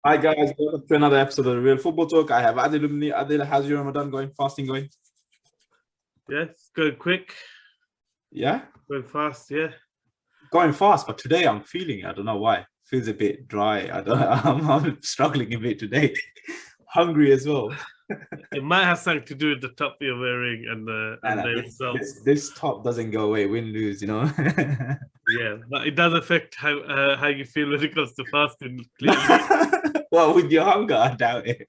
Hi guys, welcome to another episode of the Real Football Talk. I have Adil Lumni. Adil, how's your Ramadan going? Fasting going? Yeah, it's going quick, Yeah, going fast. Yeah, going fast. But today I'm feeling, I don't know why, feels a bit dry. I don't, I'm struggling a bit today. Hungry as well. it might have something to do with the top you're wearing and And the this, results. this this top doesn't go away, win lose, you know. Yeah, but it does affect how you feel when it comes to fasting. Clearly, Well, with your hunger, I doubt it.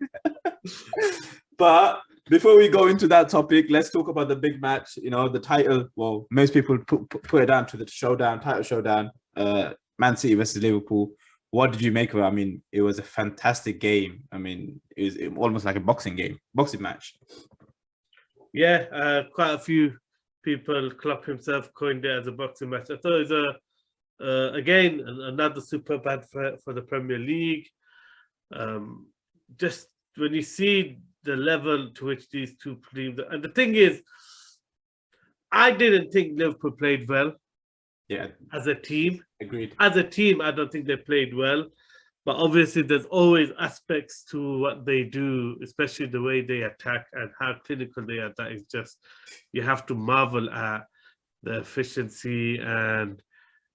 But before we go into that topic, let's talk about the big match. You know, the title. Well, most people put it down to the showdown, title showdown. Man City versus Liverpool. What did you make of it? I mean, it was a fantastic game. I mean, it was almost like a boxing match. yeah, quite a few people. Klopp himself coined it as a boxing match. I thought it was again another super bad for the Premier League. Just when you see the level to which these two teams, and the thing is, I didn't think Liverpool played well. Yeah, as a team. agreed. As a team, I don't think they played well. But obviously, there's always aspects to what they do, especially the way they attack and how clinical they are. That is just, you have to marvel at the efficiency and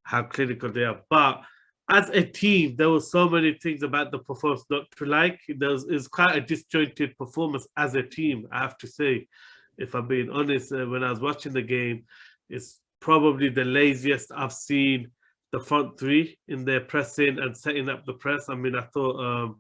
how clinical they are. But as a team, there were so many things about the performance not to like. It's quite a disjointed performance as a team, I have to say. If I'm being honest, when I was watching the game, it's probably the laziest I've seen the front three in their pressing and setting up the press. I mean, I thought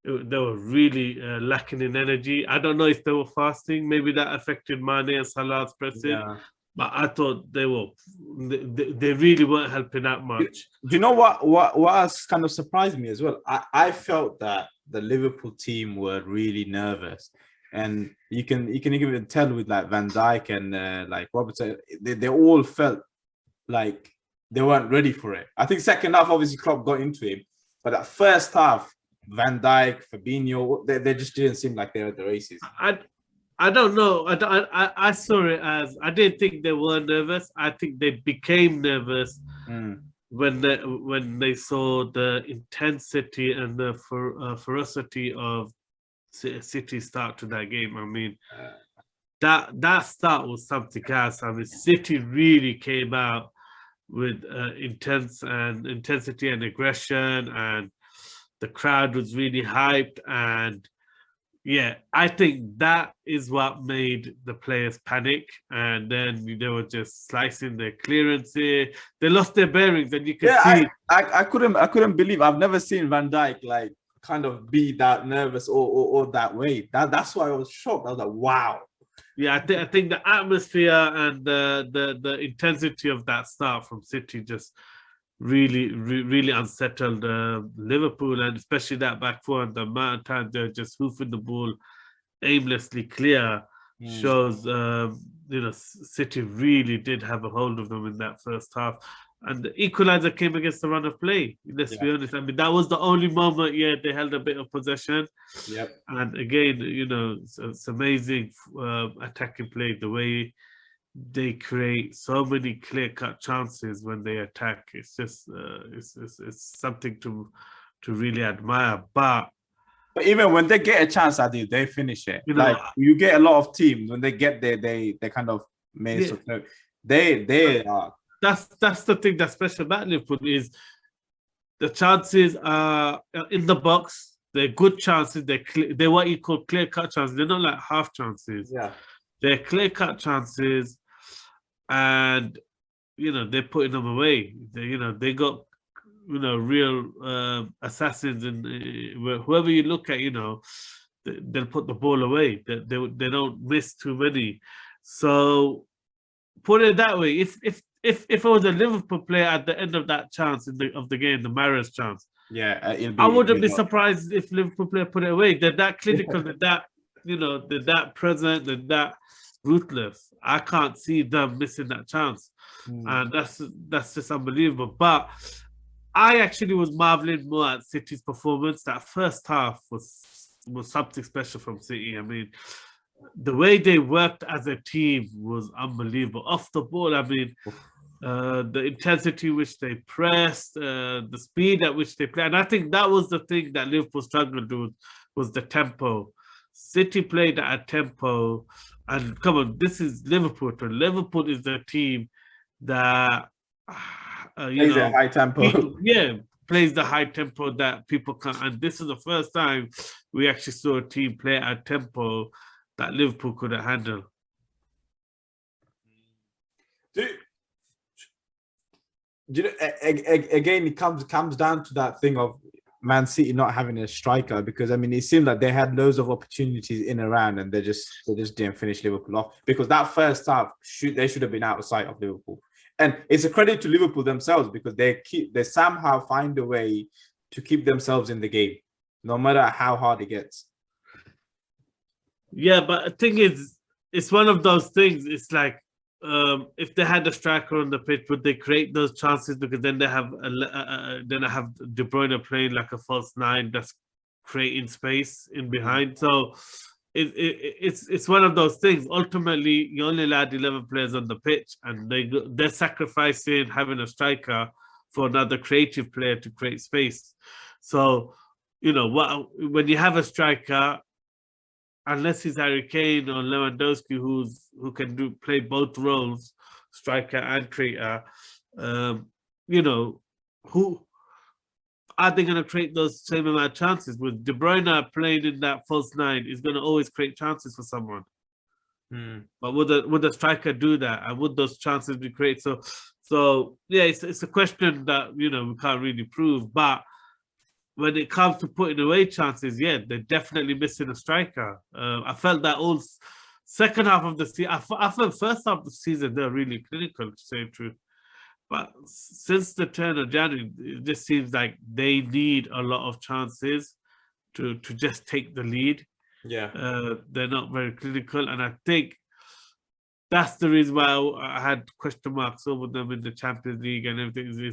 they were really lacking in energy. I don't know if they were fasting. Maybe that affected Mane and Salah's pressing. Yeah. But I thought they really weren't helping out much. Do you know what has kind of surprised me as well? I felt that the Liverpool team were really nervous. And you can even tell with like Van Dijk and like Robertson, they all felt like they weren't ready for it. I think second half, obviously, Klopp got into him, but that first half, Van Dijk, Fabinho, they just didn't seem like they were at the races. I don't know. I saw it as, I didn't think they were nervous. I think they became nervous when they saw the intensity and the ferocity of City start to that game. I mean, that start was something else. I mean, City really came out with intensity and aggression, and the crowd was really hyped. And yeah, I think that is what made the players panic, and then they were just slicing their clearances. They lost their bearings, and you can see. I couldn't believe. I've never seen Van Dijk like kind of be that nervous or that way. That's why I was shocked. I was like, wow. Yeah, I think the atmosphere and the intensity of that start from City just really unsettled Liverpool, and especially that back four, and the amount of times they're just hoofing the ball aimlessly clear shows City really did have a hold of them in that first half. And the equalizer came against the run of play. Let's be honest. I mean, that was the only moment, they held a bit of possession. Yep. And again, it's amazing attacking play, the way they create so many clear-cut chances when they attack. It's just it's something to really admire. But even when they get a chance, they finish it. You get a lot of teams when they get there, they kind of they are. That's the thing that's special about Liverpool is the chances are in the box. They're good chances. They're what you call clear-cut chances. They're not like half chances. Yeah, they're clear-cut chances, and they're putting them away. They got real assassins, and whoever you look at, they'll put the ball away. They don't miss too many. So put it that way, if I was a Liverpool player at the end of that chance of the game, the Mahrez chance, I wouldn't be surprised if Liverpool player put it away. They're that clinical, they're that present, they're that ruthless. I can't see them missing that chance, and that's just unbelievable. But I actually was marveling more at City's performance. That first half was something special from City. I mean, the way they worked as a team was unbelievable. Off the ball, I mean, the intensity which they pressed, the speed at which they play. And I think that was the thing that Liverpool struggled with, was the tempo. City played at a tempo, and come on, this is Liverpool. Liverpool is the team that, Plays at high tempo. plays the high tempo that people can't. And this is the first time we actually saw a team play at a tempo that Liverpool couldn't handle. Again, it comes down to that thing of Man City not having a striker, because I mean it seemed like they had loads of opportunities in and around and they just didn't finish Liverpool off, because that first half they should have been out of sight of Liverpool. And it's a credit to Liverpool themselves, because they somehow find a way to keep themselves in the game, no matter how hard it gets. Yeah, but the thing is, it's one of those things. It's like, if they had a striker on the pitch, would they create those chances? Because then they have De Bruyne playing like a false nine that's creating space in behind. So it's one of those things. Ultimately, you only allowed 11 players on the pitch, and they're sacrificing having a striker for another creative player to create space. So, when you have a striker, unless he's Harry Kane or Lewandowski, who can play both roles, striker and creator, who are they going to create those same amount of chances? With De Bruyne playing in that false nine, is going to always create chances for someone. But would the striker do that? And would those chances be created? So yeah, it's a question that we can't really prove. But when it comes to putting away chances, yeah, they're definitely missing a striker. I felt that all second half of the season, I felt first half of the season, they're really clinical, to say the truth. But since the turn of January, it just seems like they need a lot of chances to just take the lead. Yeah. They're not very clinical. And I think that's the reason why I had question marks over them in the Champions League and everything.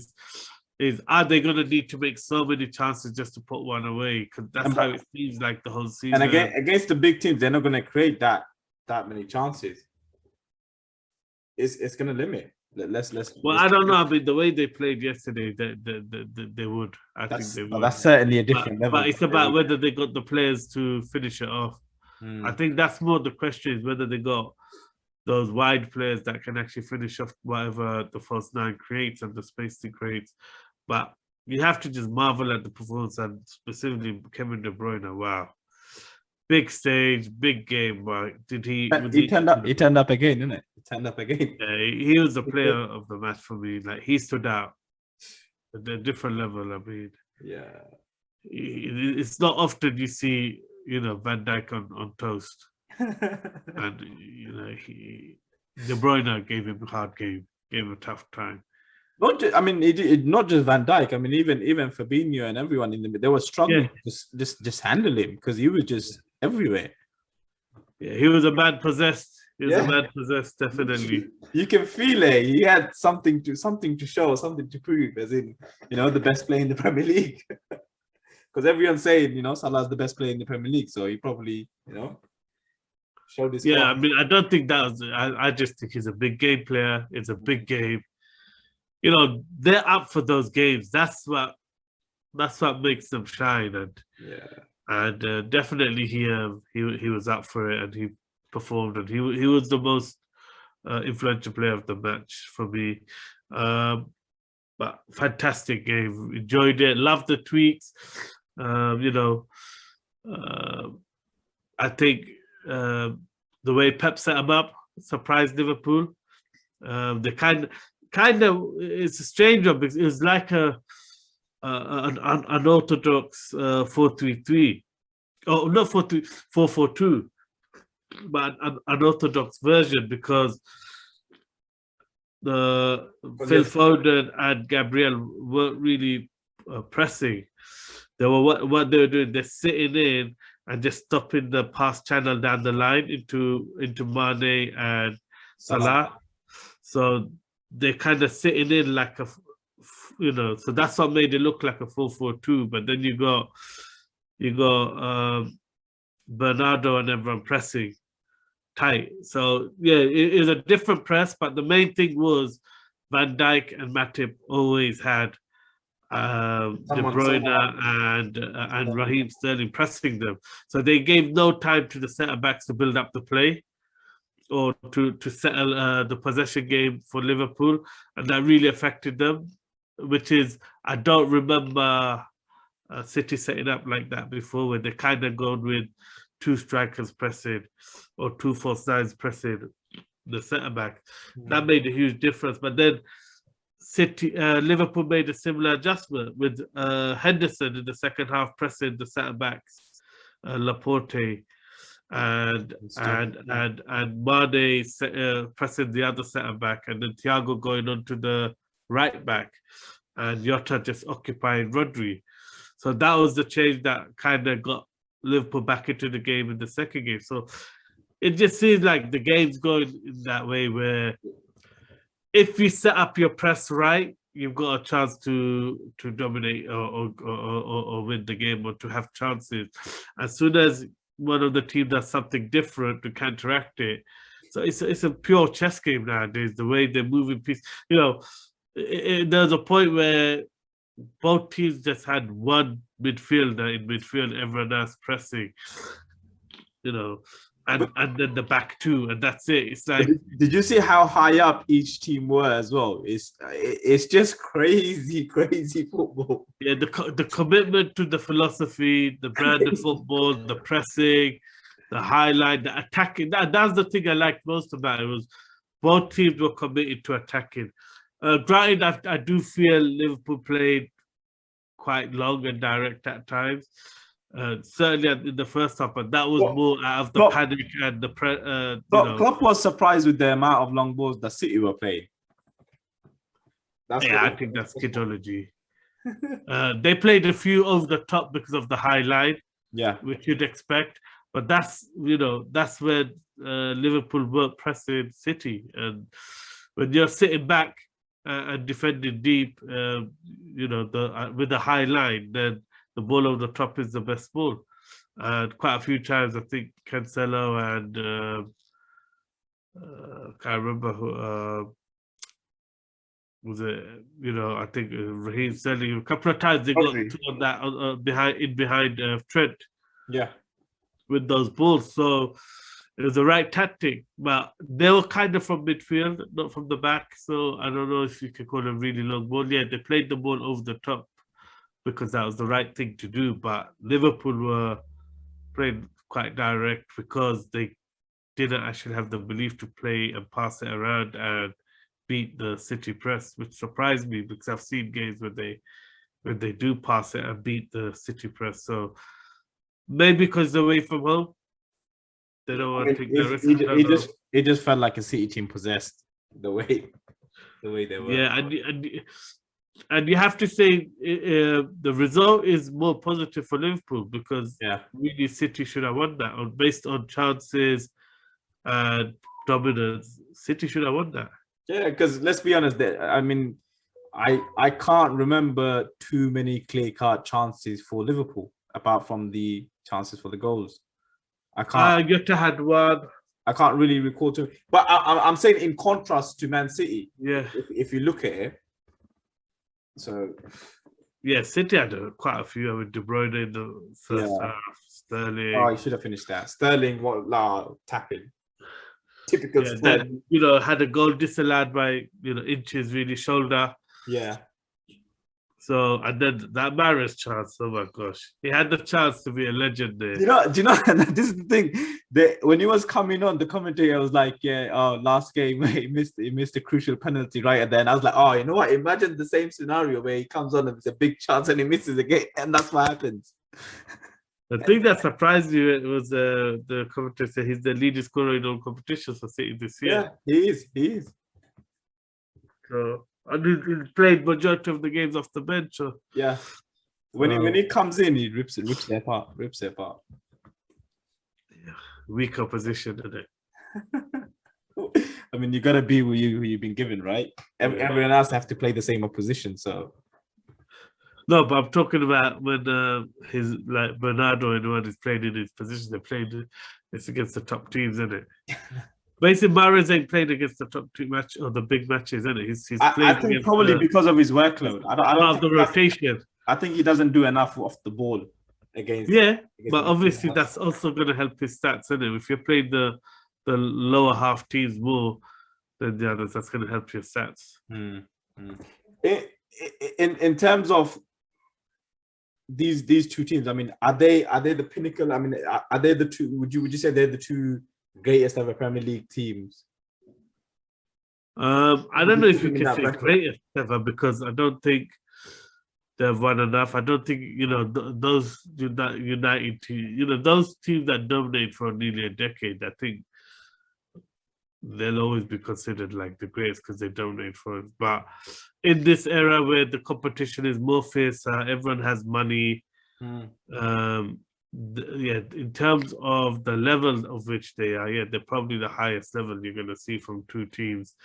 Is are they going to need to make so many chances just to put one away? Because that's how it seems like the whole season. And again, against the big teams, they're not going to create that many chances. It's going to limit. Well, I don't know. I mean, the way they played yesterday, they would. I think they would. That's certainly a different level. But it's about whether they got the players to finish it off. I think that's more the question, is whether they got those wide players that can actually finish off whatever the false nine creates and the space he creates. But you have to just marvel at the performance, and specifically Kevin De Bruyne. Wow, big stage, big game. Right? He turned up? He turned up again, didn't it? He turned up again. Yeah, he was the player of the match for me. Like, he stood out at a different level. I mean, yeah, it's not often you see Van Dijk on toast, and De Bruyne gave him a hard game, gave him a tough time. Not just Van Dijk. I mean, even Fabinho and everyone in the, they were struggling to just handle him, because he was just everywhere. Yeah, he was a man possessed. He was a man possessed, definitely. You can feel it. He had something to show, something to prove, as in, the best player in the Premier League. Because everyone's saying, Salah's the best player in the Premier League, so he probably, showed his. Yeah, I mean, I don't think that was. I just think he's a big game player. It's a big game. They're up for those games. That's what makes them shine. And definitely he was up for it, and he performed, and he was the most influential player of the match for me. But fantastic game. Enjoyed it. Loved the tweets. I think the way Pep set him up surprised Liverpool. They kind of, it's a strange one, because it was like an unorthodox 4-3-3. Oh, not 4-4-2, but an unorthodox version, because Phil Foden and Gabriel weren't really pressing. They were what they were doing. They're sitting in and just stopping the pass channel down the line into Mane and Salah. So they're kind of sitting in like a, so that's what made it look like a 4-4-2. But then you got Bernardo and everyone pressing tight. So yeah, it was a different press, but the main thing was Van Dijk and Matip always had De Bruyne and Raheem Sterling pressing them. So they gave no time to the centre backs to build up the play or to settle the possession game for Liverpool, and that really affected them. Which is, I don't remember City setting up like that before, where they kind of gone with two strikers pressing or two false nines pressing the centre back. That made a huge difference. But then Liverpool made a similar adjustment with Henderson in the second half pressing the centre backs, Laporte and Mane pressing the other centre back, and then Thiago going on to the right back, and Jota just occupying Rodri. So that was the change that kind of got Liverpool back into the game in the second game. So it just seems like the game's going in that way where if you set up your press right, you've got a chance to dominate or win the game or to have chances. As soon as one of the team does something different to counteract it, so it's a pure chess game nowadays. The way they're moving pieces, there's a point where both teams just had one midfielder in midfield, everyone else pressing, and then the back two, and that's it. It's like, did you see how high up each team were as well? It's just crazy football. Yeah, the commitment to the philosophy, the brand of football, the pressing, the highlight, the attacking. That's the thing I liked most about it, was both teams were committed to attacking. Granted, I do feel Liverpool played quite long and direct at times. Certainly in the first half, but that was more out of the panic and the Klopp was surprised with the amount of long balls that City were playing. I think that's kidology. They played a few over the top because of the high line, which you'd expect. But that's where Liverpool weren't pressing City, and when you're sitting back and defending deep, with the high line, then the ball over the top is the best ball. And quite a few times, I think Cancelo and can't remember who was it. I think Raheem Sterling. A couple of times they got on that behind Trent. Yeah, with those balls. So it was the right tactic, but they were kind of from midfield, not from the back. So I don't know if you could call it a really long ball. Yeah, they played the ball over the top because that was the right thing to do. But Liverpool were playing quite direct because they didn't actually have the belief to play and pass it around and beat the City press, which surprised me because I've seen games where they do pass it and beat the City press. So maybe because they're away from home, they don't want to take the risk. It just felt like a City team possessed the way they were. Yeah, and you have to say the result is more positive for Liverpool because really City should have won that based on chances and dominance. City should have won that. Yeah, because let's be honest, I mean, I can't remember too many clear-cut chances for Liverpool apart from the chances for the goals. I can't. Jota had one. I can't really recall too. But I'm saying in contrast to Man City. Yeah. If you look at it. So. Yeah, City had quite a few. I mean, De Bruyne in the first half. Sterling. Oh, you should have finished that. Sterling, tapping. Typical Sterling. That, had a goal disallowed by, inches, really, shoulder. Yeah. So, and then that Mahrez chance, oh my gosh. He had the chance to be a legend there. Do you know, this is the thing. When he was coming on, the commentator was like, last game, he missed a crucial penalty right at the end. I was like, oh, you know what? Imagine the same scenario where he comes on and it's a big chance and he misses again. And that's what happens. The thing that surprised me was the commentator said he's the leading scorer in all competitions for City this year. Yeah, he is. So, and he played majority of the games off the bench. So. Yeah. When he comes in, he rips it apart. Yeah. Weak opposition, isn't it? I mean, you gotta be who you've been given, right? Everyone else have to play the same opposition, so. No, but I'm talking about when Bernardo and when he's played in his position, they played it's against the top teams, isn't it? Basically, Mahrez ain't played against the top two match or the big matches, isn't it? He's I played think against probably because of his workload. I don't part of think the rotation. I think he doesn't do enough off the ball against. Yeah, against but the big obviously teams. that's also going to help his stats, isn't it? If you're playing the lower half teams more than the others, that's going to help your stats. Hmm, hmm. In terms of these two teams, I mean, are they the pinnacle? I mean, are they the two? Would you say they're the two greatest ever Premier League teams? I Would don't you know put if you them in can that say bracket? greatest ever because I don't think they've won enough. I don't think those United teams, those teams that dominate for nearly a decade. I think they'll always be considered like the greatest because they dominate for us. But in this era where the competition is more fierce, everyone has money. Hmm. Yeah, in terms of the level of which they are, yeah, they're probably the highest level you're going to see from two teams.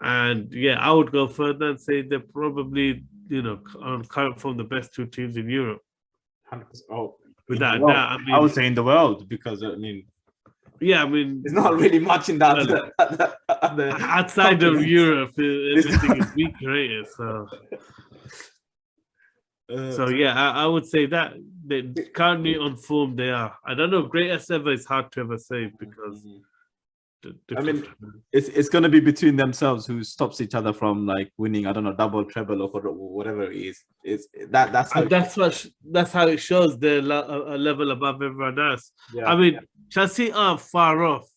And yeah, I would go further and say they're probably, on current form, the best two teams in Europe. 100%. Oh, in the Without world. that, I I would mean, say in the world because I mean, yeah, I mean, there's not really much in that. outside of continent. Europe, It's everything not- is weak rated. So Uh, yeah, I would say that they currently on form they are. I don't know, greatest ever is hard to ever say because I mean, it's going to be between themselves who stops each other from like winning. I don't know, double, treble, or whatever it is. It's that's how. and that's how it shows they're a level above everyone else. Yeah. I mean, Chelsea are far off.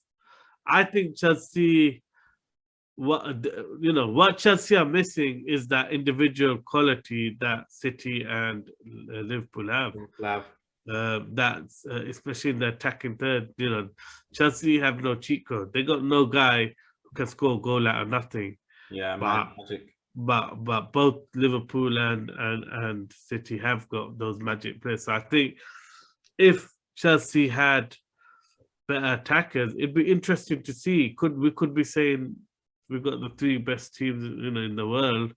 I think Chelsea, what Chelsea are missing is that individual quality that City and Liverpool have. That's especially in the attacking third. Chelsea have no cheat code. They got no guy who can score a goal out of nothing. Yeah, magic. But both Liverpool and City have got those magic players. So I think if Chelsea had better attackers, it'd be interesting to see. We could be saying we've got the three best teams, in the world,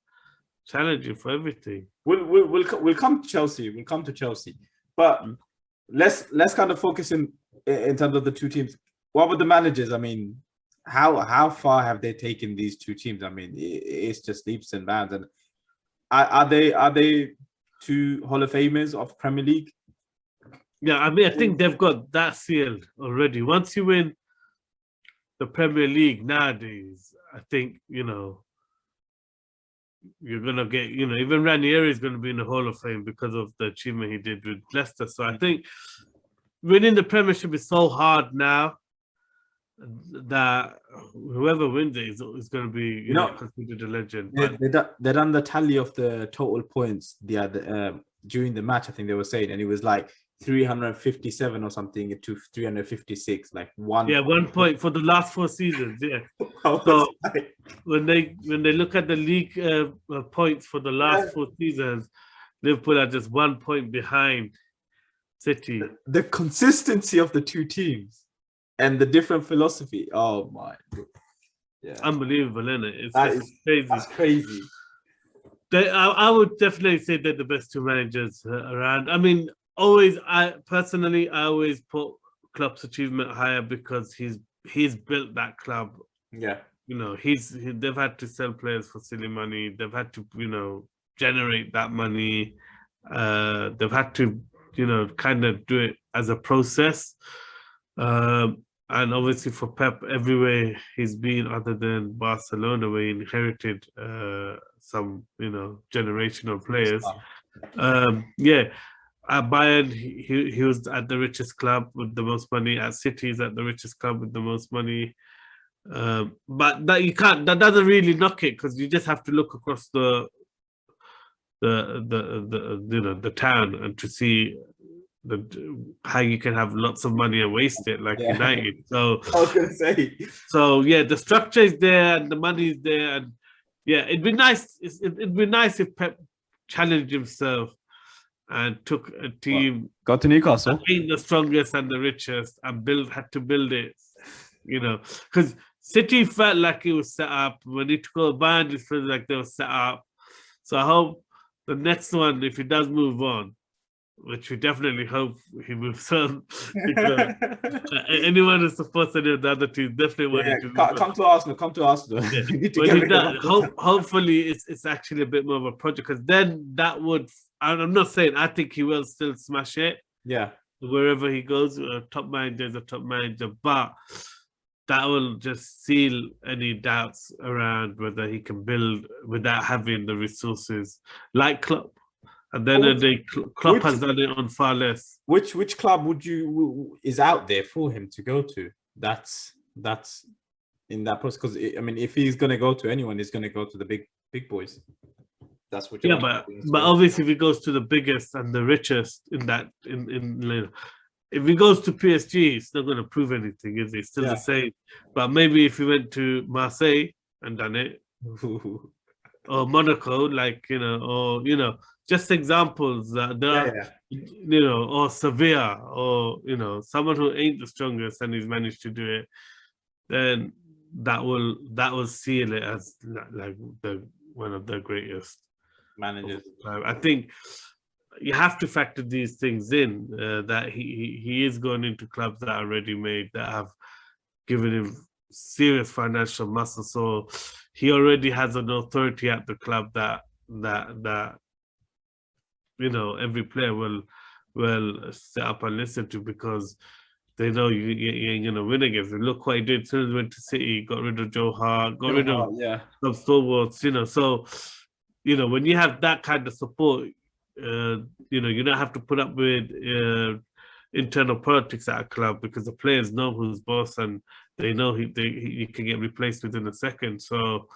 challenging for everything. We'll come to Chelsea. We'll come to Chelsea, but let's kind of focus in terms of the two teams. What about the managers? I mean, how far have they taken these two teams? I mean, it's just leaps and bounds. And are they two Hall of Famers of Premier League? Yeah, I mean, I think they've got that sealed already. Once you win the Premier League nowadays, I think, you're going to get, even Ranieri is going to be in the Hall of Fame because of the achievement he did with Leicester. So I think winning the Premiership is so hard now that whoever wins it is going to be, considered a legend. They done the tally of the total points during the match, I think they were saying, and it was like 357 or something to 356, like 1 point for the last 4 seasons. Yeah. So when they look at the league points for the last 4 seasons, Liverpool are just 1 point behind City. The consistency of the two teams and the different philosophy. Oh my, yeah, unbelievable, isn't it? It's crazy. That's crazy. I would definitely say they're the best two managers around. I mean, I always put Klopp's achievement higher because he's built that club. Yeah, they've had to sell players for silly money. They've had to generate that money. They've had to kind of do it as a process. And obviously for Pep, everywhere he's been, other than Barcelona, where he inherited some generational players. At Bayern, he was at the richest club with the most money. At City, he's at the richest club with the most money. But that doesn't really knock it, because you just have to look across the town and to see how you can have lots of money and waste it like United. So I was gonna say. So yeah, the structure is there and the money is there, and yeah, it'd be nice. It'd be nice if Pep challenged himself and took a team, got to Newcastle, being the strongest and the richest, and had to build it. Because City felt like it was set up. When he took over Bayern, it felt like they were set up. So I hope the next one, if he does move on, which we definitely hope he moves on, because anyone who supports any of the other teams definitely wanted to move on. Come to Arsenal. Come to Arsenal. Yeah. We need to When get he rid of does, him. hopefully it's actually a bit more of a project, because then that would, and I'm not saying I think he will still smash it Yeah. wherever he goes. Top manager is a top manager, but that will just seal any doubts around whether he can build without having the resources like Klopp. And then Klopp has done it on far less. Which club is out there for him to go to? That's in that process, because I mean, if he's going to go to anyone, he's going to go to the big boys. That's what. Yeah, but obviously, if he goes to the biggest and the richest in if he goes to PSG, it's not going to prove anything, is it? It's still the same. But maybe if he went to Marseille and done it, or Monaco, or just examples that or Sevilla, or someone who ain't the strongest and he's managed to do it, then that will seal it as like one of the greatest managers. I think you have to factor these things in, that he is going into clubs that are ready made, that have given him serious financial muscle, so he already has an authority at the club that every player will sit up and listen to, because they know you ain't gonna win against him. Look what he did. As soon as he went to City, got rid of Joe Hart, got rid of some stalwarts. So when you have that kind of support, you don't have to put up with internal politics at a club, because the players know who's boss and they know he can get replaced within a second. So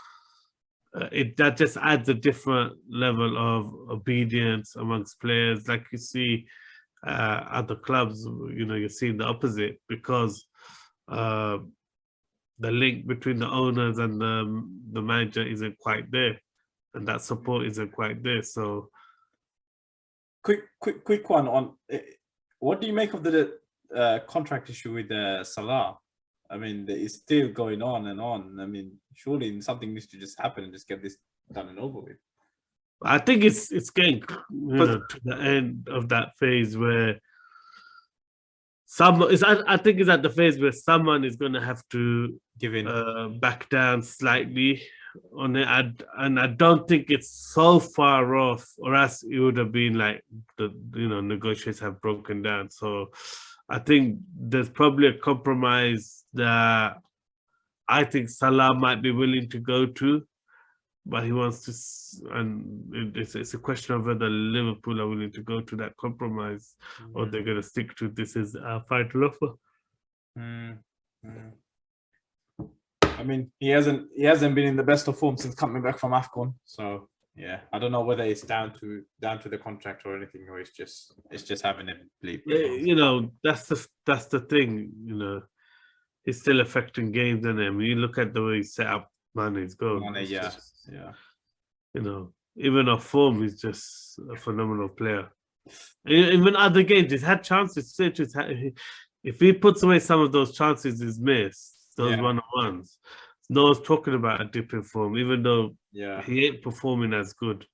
that just adds a different level of obedience amongst players. Like you see at the clubs, you're seeing the opposite, because the link between the owners and the manager isn't quite there, and that support isn't quite there. So quick one on what do you make of the contract issue with Salah? I mean, it's still going on and on. I mean, surely something needs to just happen and just get this done and over with. I think it's getting to the end of that phase where I think it's at the phase where someone is going to have to give in, back down slightly on it. And I don't think it's so far off, or else it would have been like the negotiations have broken down. So I think there's probably a compromise that I think Salah might be willing to go to, but he wants to, and it's a question of whether Liverpool are willing to go to that compromise, or they're going to stick to this is our final offer. I mean, he hasn't been in the best of form since coming back from AFCON. So yeah, I don't know whether it's down to the contract or anything, or it's just having a bleep. That's the thing. It's still affecting games, and when you look at the way he set up Mane's goal. Even off form, he's just a phenomenal player. Even other games, he's had chances. If he puts away some of those chances he's missed, those one-on-ones, no one's talking about a dip in form, even though he ain't performing as good.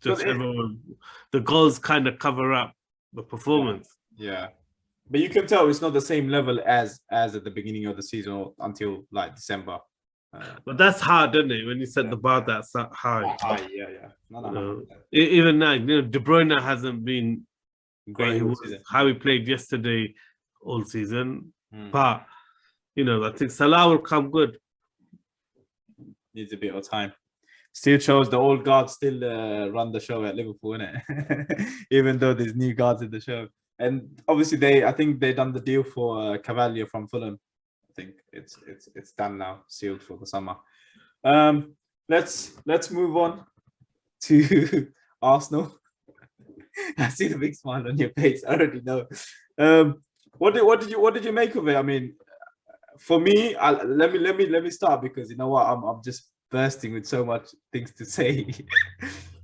The goals kind of cover up the performance. Yeah. But you can tell it's not the same level as at the beginning of the season until like December. But that's hard, isn't it? When you set the bar that high. No. Even now, De Bruyne hasn't been great. How he played yesterday all season. But I think Salah will come good. Needs a bit of time. Still shows the old guards still run the show at Liverpool, innit? Even though there's new guards in the show. And obviously I think they done the deal for Cavalier from Fulham. I think it's done now, sealed for the summer. Let's move on to Arsenal. I see the big smile on your face. I already know. What did you make of it? I mean, for me, let me start, because you know what, I'm just bursting with so much things to say.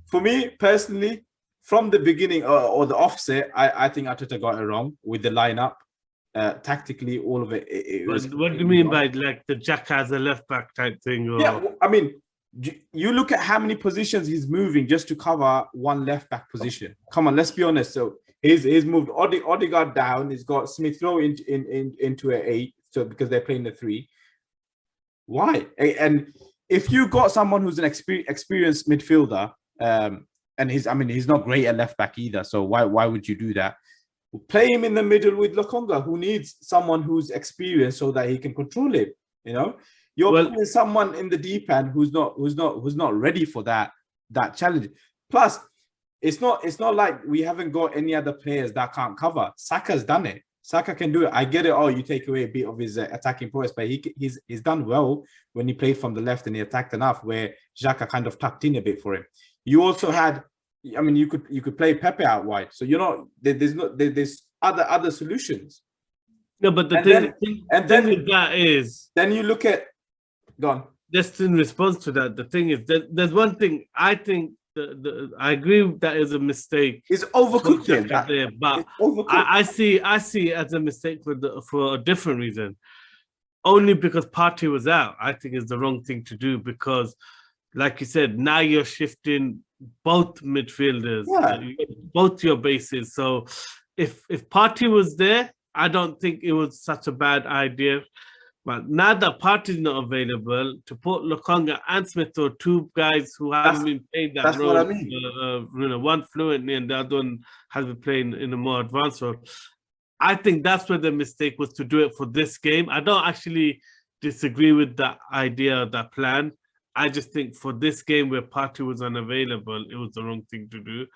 For me personally, from the beginning or the offset, I think Arteta got it wrong with the lineup. Tactically, all of it. What do you mean by like the Jack as a left back type thing? Or... Yeah, I mean, you look at how many positions he's moving just to cover one left back position. Come on, let's be honest. So He's moved Odegaard down. He's got Smith Rowe into an 8, so because they're playing the 3. Why? And if you got someone who's an experienced midfielder, and he's not great at left back either. So why would you do that? Play him in the middle with Lokonga, who needs someone who's experienced so that he can control it. You know, you're putting someone in the deep end who's not ready for that challenge. Plus, it's not like we haven't got any other players that can't cover. Saka's done it. Saka can do it. I get it. Oh, you take away a bit of his attacking prowess, but he's done well when he played from the left and he attacked enough where Xhaka kind of tucked in a bit for him. You also had, I mean, you could play Pepe out wide. So you're not there's other solutions. No, but the thing with that is, then you look at, gone. Just in response to that, the thing is that there's one thing I think. I agree that is a mistake. It's overcooked there, but I see it as a mistake for a different reason. Only because Partey was out, I think is the wrong thing to do because, like you said, now you're shifting both midfielders, both your bases. So if Partey was there, I don't think it was such a bad idea. But now that Partey's not available, to put Lokonga and Smith, or two guys who haven't been playing that role, what I mean. One fluently and the other one has been playing in a more advanced role. I think that's where the mistake was, to do it for this game. I don't actually disagree with that idea, that plan. I just think for this game where Partey was unavailable, it was the wrong thing to do.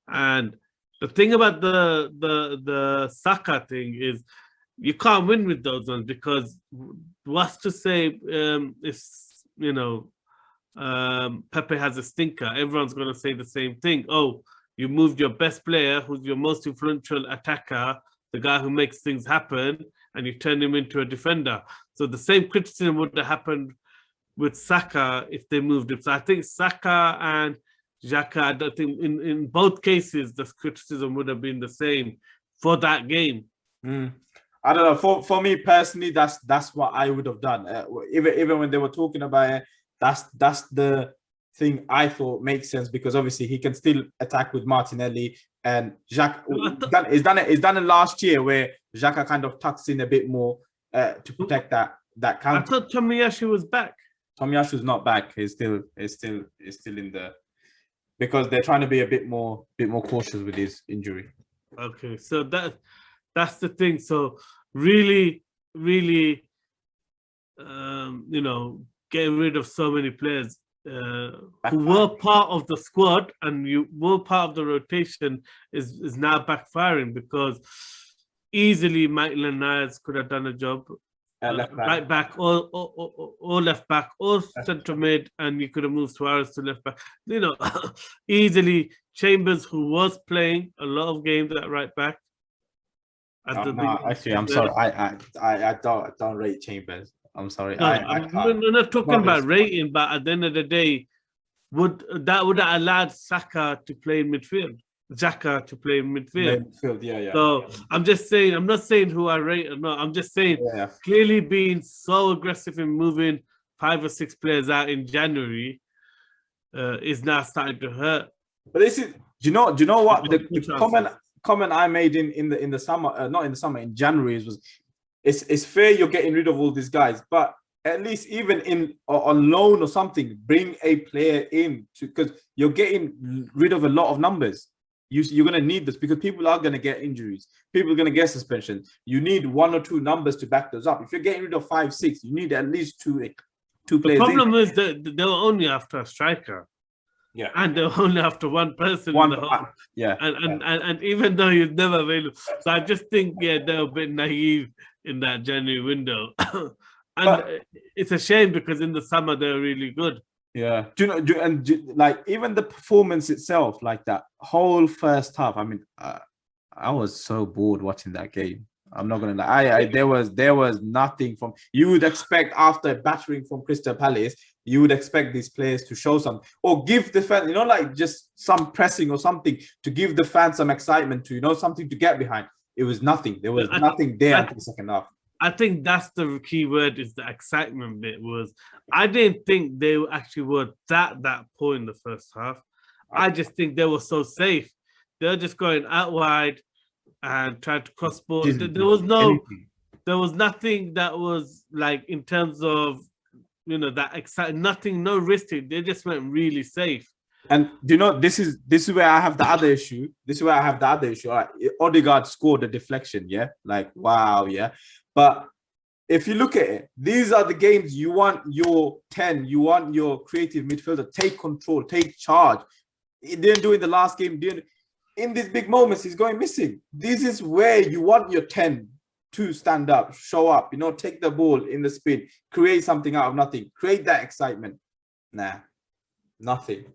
And the thing about the Saka thing is, you can't win with those ones because what's to say if Pepe has a stinker, everyone's going to say the same thing. Oh, you moved your best player, who's your most influential attacker, the guy who makes things happen, and you turn him into a defender. So the same criticism would have happened with Saka if they moved him. So I think Saka and Xhaka, I think in both cases, the criticism would have been the same for that game. I don't know. For me personally, that's what I would have done. Even when they were talking about it, that's the thing I thought makes sense, because obviously he can still attack with Martinelli, and Xhaka is done it last year where Xhaka kind of tucks in a bit more to protect that counter. I thought Tomiyasu was back. Tomiyasu's not back. He's still in the, because they're trying to be a bit more cautious with his injury. Okay, so that's the thing. So really, getting rid of so many players who were part of the squad and you were part of the rotation is now backfiring, because easily Maitland-Niles could have done a job. Right back or left back or centre mid, and you could have moved Suarez to left back. Easily Chambers, who was playing a lot of games at right back. Actually, I'm sorry. I don't rate Chambers. I'm sorry. I'm not talking about rating, but at the end of the day, would have allowed Saka to play in midfield? Xhaka to play in midfield. Yeah. So I'm just saying, I'm not saying who I rate or not. I'm just saying, clearly being so aggressive in moving 5 or 6 players out in January is now starting to hurt. But this is, do you know what the comment I made in the summer, not in the summer, in January was, it's fair you're getting rid of all these guys, but at least even on loan or something, bring a player in, because you're getting rid of a lot of numbers. You're going to need this, because people are going to get injuries. People are going to get suspension. You need 1 or 2 numbers to back those up. If you're getting rid of 5, 6, you need at least two players. The problem is that they were only after a striker. Yeah. And they were only after one person in the whole. Yeah. And even though he's never available. So I just think, they're a bit naive in that January window. It's a shame, because in the summer they're really good. Yeah, like even the performance itself, like that whole first half. I mean, I was so bored watching that game. I'm not gonna lie. There was nothing from, you would expect after battering from Crystal Palace. You would expect these players to show some, or give the fans, like just some pressing or something to give the fans some excitement, to something to get behind. It was nothing. There was nothing there until the second half. I think that's the key word, is the excitement bit. I didn't think they actually were that poor in the first half. I just think they were so safe. They're just going out wide and trying to cross ball. Didn't There do was anything. there was nothing that was like in terms of that exciting. Nothing, no risking. They just went really safe. And do you know, this is where I have the other issue. This is where I have the other issue. All right, Odegaard scored a deflection, yeah, like wow, yeah. But if you look at it, these are the games you want your 10, you want your creative midfielder take control, take charge. He didn't do it in the last game. In these big moments, he's going missing. This is where you want your 10 to stand up, show up, take the ball in the spin, create something out of nothing, create that excitement. Nah, nothing.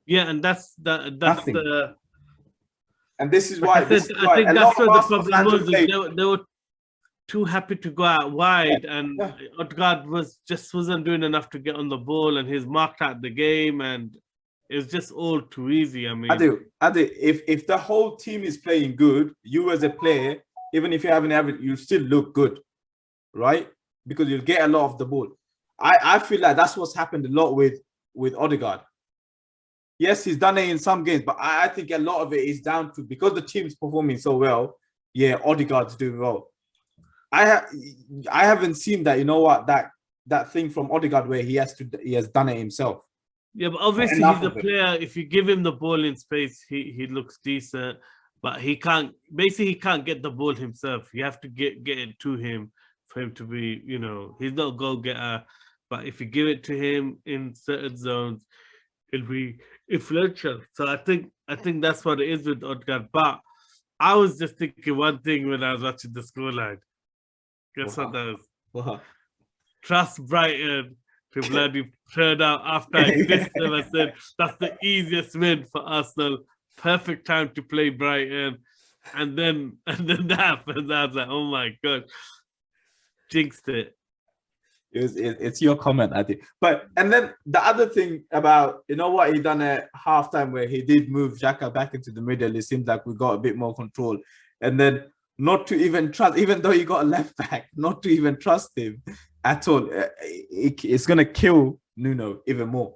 Yeah, and that's Nothing. the. And this is why. I think that's where the problem was. They were too happy to go out wide, and Odegaard wasn't doing enough to get on the ball, and he's marked out the game, and it's just all too easy. I mean, if the whole team is playing good, you as a player, even if you have an average, you still look good, right? Because you'll get a lot of the ball. I feel like that's what's happened a lot with Odegaard. Yes, he's done it in some games, but I think a lot of it is down to because the team's performing so well. Yeah, Odegaard's doing well. I haven't seen that. You know what, that thing from Odegaard where he has done it himself. Yeah, but obviously he's a player. If you give him the ball in space, he looks decent, but he can't. Basically, he can't get the ball himself. You have to get it to him for him to be. He's not a goal getter, but if you give it to him in certain zones, it'll be influential. So I think that's what it is with Odegaard. But I was just thinking one thing when I was watching the scoreline. Guess what that was? Wow. Trust Brighton to bloody turn out after I dissed them. I said that's the easiest win for Arsenal. Perfect time to play Brighton, and then that happened. I was like, oh my god, jinxed it. It's your comment, I think. And then the other thing about what he done at halftime where he did move Xhaka back into the middle. It seemed like we got a bit more control, and then not to even trust, even though he got a left back, not to even trust him at all. It's gonna kill Nuno even more.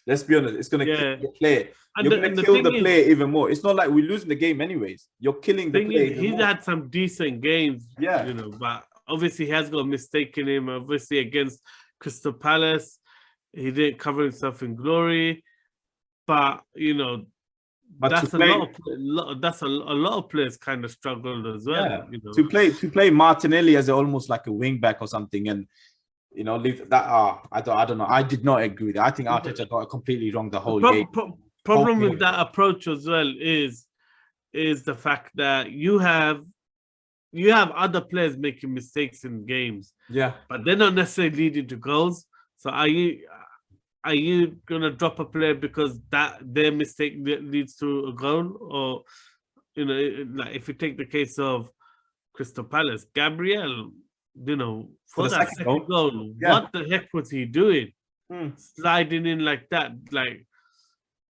Let's be honest, it's gonna kill the player. You're gonna kill the player even more. It's not like we're losing the game anyways. You're killing the player. He's had some decent games, but obviously he has got a mistake in him. Obviously against Crystal Palace, he didn't cover himself in glory, but But that's a lot of players kind of struggled as well. Yeah. To play Martinelli as almost like a wing back or something, and leave that. I don't know. I did not agree with that. I think Arteta got it completely wrong the whole game. Problem with that approach as well is the fact that you have other players making mistakes in games. Yeah, but they're not necessarily leading to goals. So are you gonna drop a player because that their mistake leads to a goal? Or like if you take the case of Crystal Palace, Gabriel, for that second goal, what the heck was he doing? Sliding in like that. Like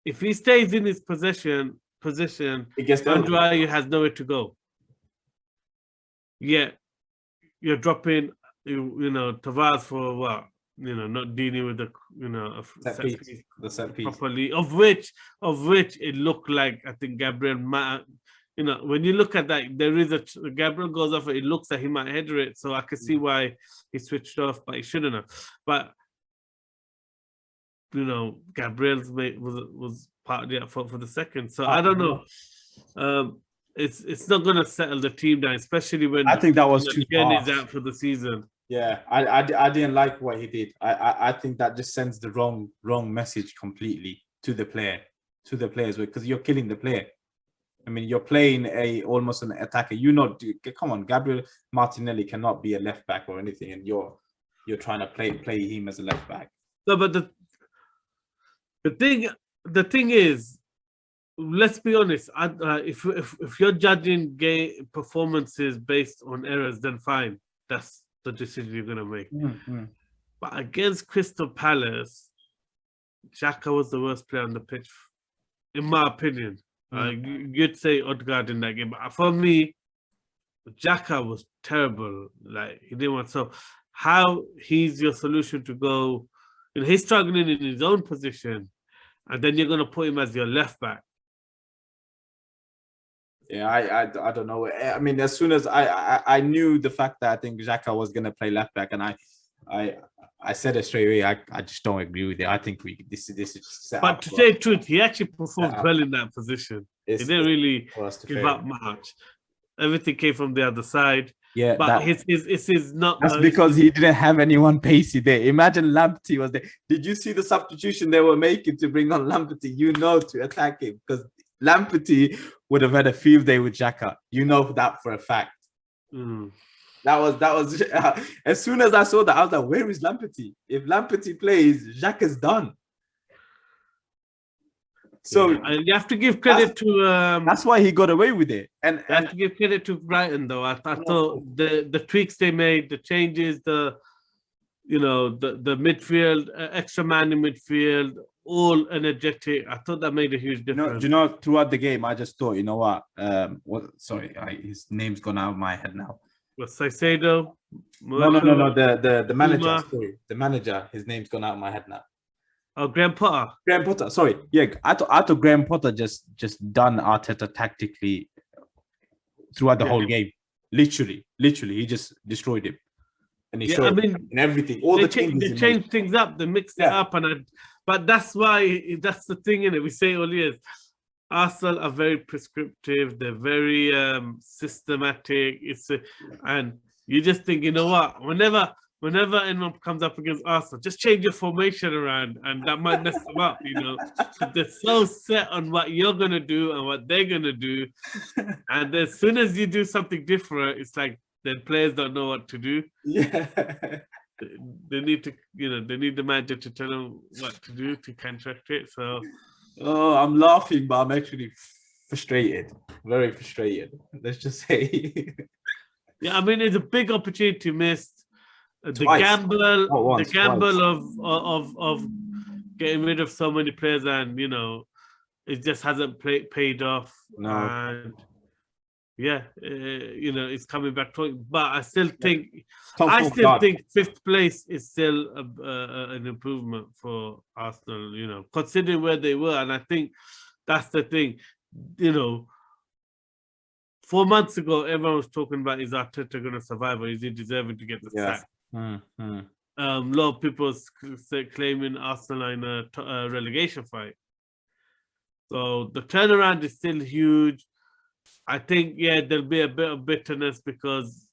if he stays in his position, Andrea has nowhere to go. Yeah, you're dropping Tavares for what? Not dealing with the set piece properly, of which it looked like I think Gabriel might, when you look at that, there is Gabriel goes off, it looks like he might header it, so I can see why he switched off, but he shouldn't have. But Gabriel's mate was part of the fault for the second, so I don't know. It's not going to settle the team down, especially when I think that was too harsh. Is out for the season. Yeah, I didn't like what he did. I think that just sends the wrong message completely to the players, because you're killing the player. I mean, you're playing almost an attacker. Come on, Gabriel Martinelli cannot be a left back or anything, and you're trying to play him as a left back. No, but the thing is, let's be honest. If you're judging game performances based on errors, then fine. That's the decision you're gonna make. But against Crystal Palace, Xhaka was the worst player on the pitch, in my opinion. You'd say Odegaard in that game, but for me, Xhaka was terrible. Like he didn't want. So how he's your solution to go? He's struggling in his own position, and then you're gonna put him as your left back. Yeah, I don't know. I mean, as soon as I knew the fact that I think Xhaka was gonna play left back, and I I said it straight away. I just don't agree with it. I think this is just set But up to for us. say the truth, he actually performed Up. well in that position. He It's didn't really for us to give fail. up much. Everything came from the other side. Yeah, But his not. that's because he didn't have anyone pacey there. Imagine Lamptey was there. Did you see the substitution they were making to bring on Lamptey? You know, to attack him, because Lamptey would have had a field day with Xhaka. You know that for a fact. That was as soon as I saw that, I was like, where is Lamptey? If Lamptey plays, Xhaka's done. So you have to give credit to. That's why he got away with it. And you have to give credit to Brighton, though. I thought the tweaks they made, the changes, the midfield, extra man in midfield, all energetic. I thought that made a huge difference. Throughout the game, I just thought, you know what? Sorry, his name's gone out of my head now. Was Saicedo? No. The manager. Sorry, the manager. His name's gone out of my head now. Oh, Graham Potter. Graham Potter. Sorry. Yeah, I thought Graham Potter just done Arteta tactically throughout the whole game. Literally, he just destroyed him. And he showed in everything. All the changes. They changed things up. They mixed it up, but that's why that's the thing in it. We say all years. Arsenal are very prescriptive. They're very systematic. And you just think, you know what? Whenever anyone comes up against Arsenal, just change your formation around, and that might mess them up. They're so set on what you're gonna do and what they're gonna do, and as soon as you do something different, it's like the players don't know what to do. Yeah, they need to, they need the manager to tell them what to do to counteract it. So. Oh, I'm laughing, but I'm actually frustrated. Very frustrated. Let's just say. Yeah, I mean, it's a big opportunity missed. The gamble of getting rid of so many players, and it just hasn't paid off. No. And it's coming back to it. But I still think fifth place is still an improvement for Arsenal. Considering where they were, and I think that's the thing. 4 months ago, everyone was talking about, is Arteta going to survive, or is he deserving to get the sack? A lot of people claiming Arsenal are in a relegation fight. So the turnaround is still huge. I think, there'll be a bit of bitterness because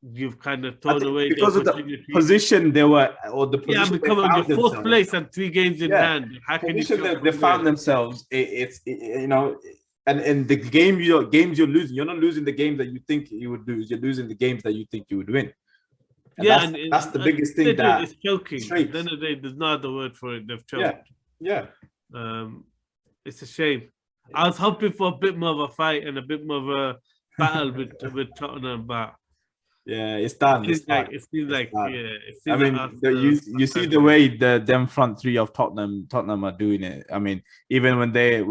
you've kind of thrown away because of the position they were, or the position becoming your fourth place and 3 games in hand. How can they found themselves? And the games you're losing, you're not losing the games that you think you would lose. You're losing the games that you think you would win. And that's the biggest thing that it's choking. At the end of the day, there's no other word for it. They've choked. Yeah. It's a shame. I was hoping for a bit more of a fight and a bit more of a battle with Tottenham, but it's done. It seems like I mean, you see the way them front three of Tottenham are doing it. I mean, even when they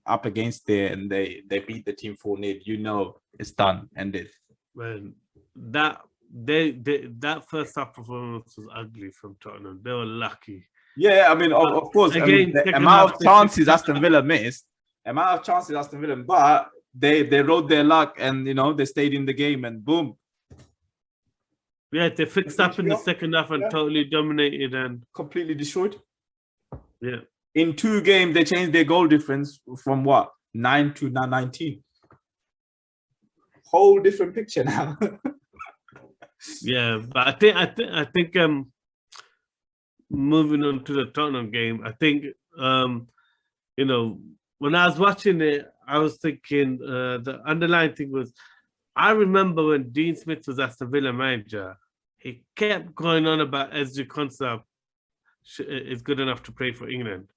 up against it and they beat the team 4-0, it's done, ended. When that first half performance was ugly from Tottenham. They were lucky. Yeah, I mean, of course, the amount of chances Aston Villa missed, but they rode their luck and they stayed in the game and boom. Yeah, they fixed up in the second half and totally dominated and completely destroyed. Yeah. In 2 games, they changed their goal difference from 9 to 19. Whole different picture now. Yeah, but I think moving on to the Tottenham game, I think when I was watching it, I was thinking the underlying thing was, I remember when Dean Smith was Aston Villa manager, he kept going on about Ezri Konsa is good enough to play for England.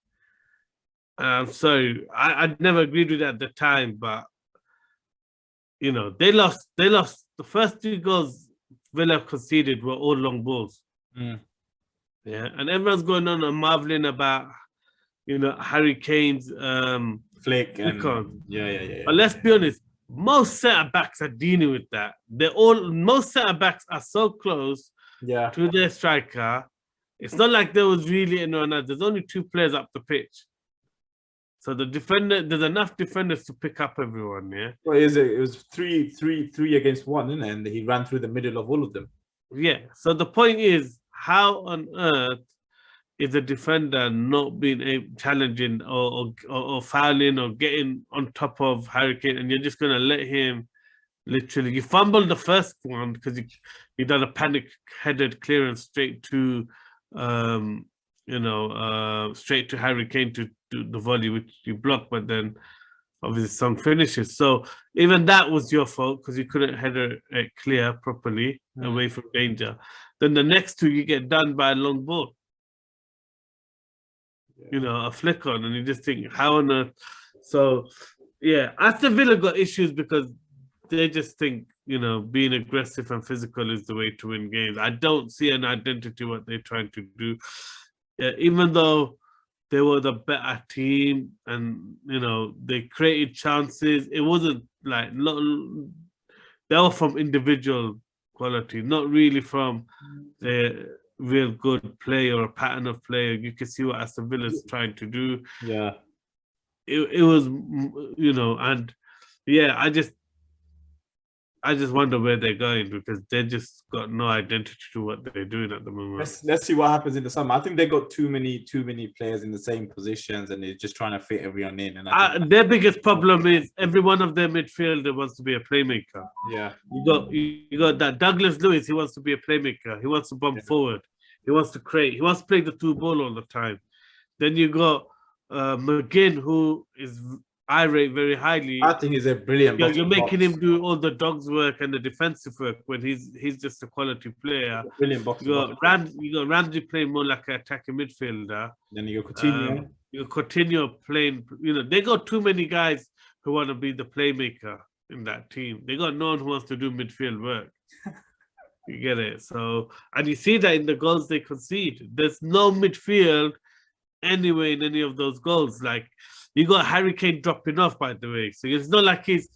So I'd never agreed with it at the time, but they lost. The first 2 goals Villa conceded were all long balls. Yeah, and everyone's going on and marveling about Harry Kane's flick and yeah. But let's be honest, most centre backs are dealing with that. Most centre backs are so close to their striker. It's not like there was really anyone else. There's only 2 players up the pitch. So the defender, there's enough defenders to pick up everyone, yeah? Well, it was three against one, isn't it? And he ran through the middle of all of them. Yeah. So the point is, how on earth is the defender not being challenging or fouling or getting on top of Harry Kane, and you're just going to let him literally... You fumbled the first one because you done a panic-headed clearance straight to, straight to Harry Kane to do the volley, which you blocked, but then obviously Son finishes. So even that was your fault because you couldn't header it clear properly away from danger. Then the next two you get done by a long ball. You know, a flick on, and you just think, how on earth? So, yeah, Aston Villa got issues because they just think, you know, being aggressive and physical is the way to win games. I don't see an identity what they're trying to do. Even though they were the better team and, you know, they created chances, it wasn't like, they were from individual quality, not really from the real good play or a pattern of play. You can see what Aston Villa is trying to do. Yeah. It was, you know, and yeah, I just wonder where they're going because they just got no identity to what they're doing at the moment. Let's see what happens in the summer. I think they got too many players in the same positions, and they're just trying to fit everyone in. And their biggest problem is every one of their midfielder wants to be a playmaker. Yeah, you got that Douglas Lewis. He wants to be a playmaker. He wants to bump forward. He wants to create. He wants to play the two ball all the time. Then you got McGinn, who is I rate very highly. I think he's a brilliant. You're making him do all the dogs work and the defensive work when he's just a quality player. Brilliant box. You got Ramsey playing more like an attacking midfielder. Then you got Coutinho. You got Coutinho playing. You know, they got too many guys who want to be the playmaker in that team. They got no one who wants to do midfield work. You get it? So, and you see that in the goals they concede. There's no midfield anyway in any of those goals. Like, you got Harry Kane dropping off, by the way. So it's not like he's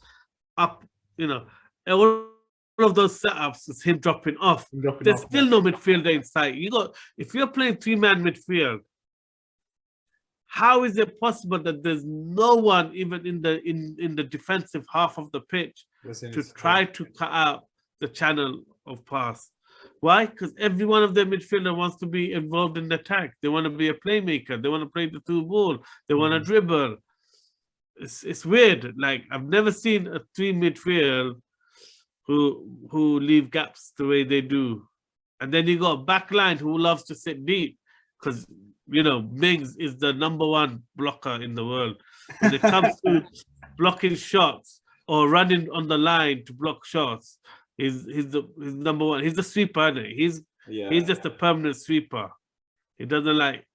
up, you know. And all of those setups is him dropping off. There's still no midfielder inside. If you're playing three-man midfield, how is it possible that there's no one even in the defensive half of the pitch to try to cut out the channel of pass? Why? Because every one of their midfielder wants to be involved in the attack. They want to be a playmaker. They want to play the two ball. They want to dribble. It's weird. Like, I've never seen a three midfield who leave gaps the way they do. And then you got a back line who loves to sit deep because, you know, Mings is the #1 blocker in the world. When it comes to blocking shots or running on the line to block shots, he's the #1. He's the sweeper, isn't he? He's just a permanent sweeper. He doesn't like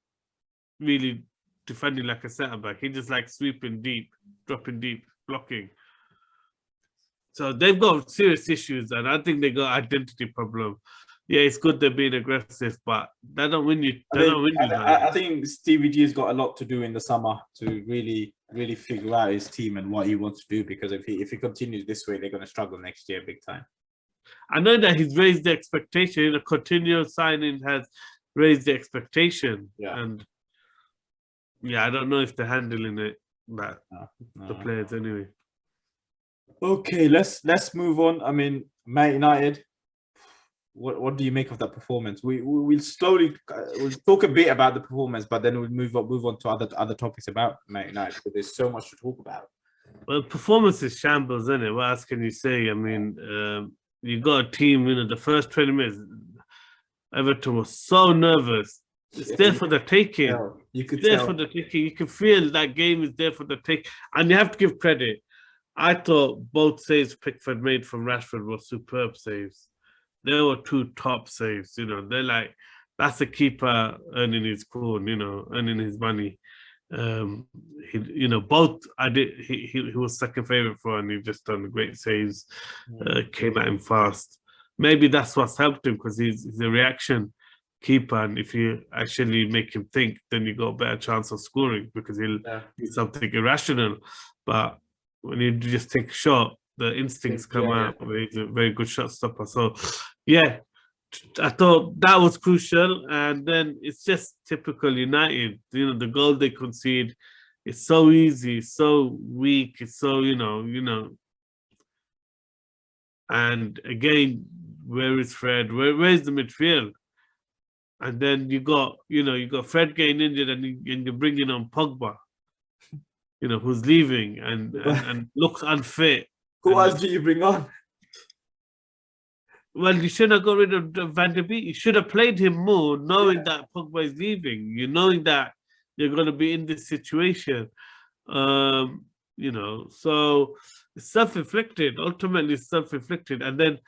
really defending like a centre back. He just likes sweeping deep, dropping deep, blocking. So they've got serious issues, and I think they got identity problem. Yeah, it's good they're being aggressive, but they don't win you. I think Stevie G has got a lot to do in the summer to really figure out his team and what he wants to do. Because if he continues this way, they're going to struggle next year big time. I know that he's raised the expectation. A continuous signing has raised the expectation, and I don't know if they're handling it the players anyway. Okay, let's move on. I mean, Man United. What do you make of that performance? We'll slowly we'll talk a bit about the performance, but then we'll move on to other topics about Man United because there's so much to talk about. Well, performance is shambles, isn't it? What else can you say? I mean, you got a team. You know, the first 20 minutes, Everton was so nervous. It's there for the taking. You could tell. For the taking. You can feel that game is there for the take, and you have to give credit. I thought both saves Pickford made from Rashford were superb saves. They were two top saves. You know, they're like, that's a keeper earning his corn. You know, earning his money. He both. He was second favorite for, and he just done great saves. Came at him fast. Maybe that's what's helped him because he's a reaction keeper, and if you actually make him think, then you got a better chance of scoring because he'll do something irrational. But when you just take a shot, the instincts come out. He's a very good shot stopper. So, yeah, I thought that was crucial. And then it's just typical United. You know, the goal they concede, It's so easy, it's so weak, it's so, and again, where is Fred? Where's the midfield? And then you got Fred getting injured, and you're bringing on Pogba, who's leaving and looks unfit. Who And else do you bring on? well, you shouldn't have got rid of Van der Beek. You should have played him more, knowing that Pogba is leaving. You knowing that you're going to be in this situation. So it's self-inflicted. Ultimately, it's self-inflicted. And then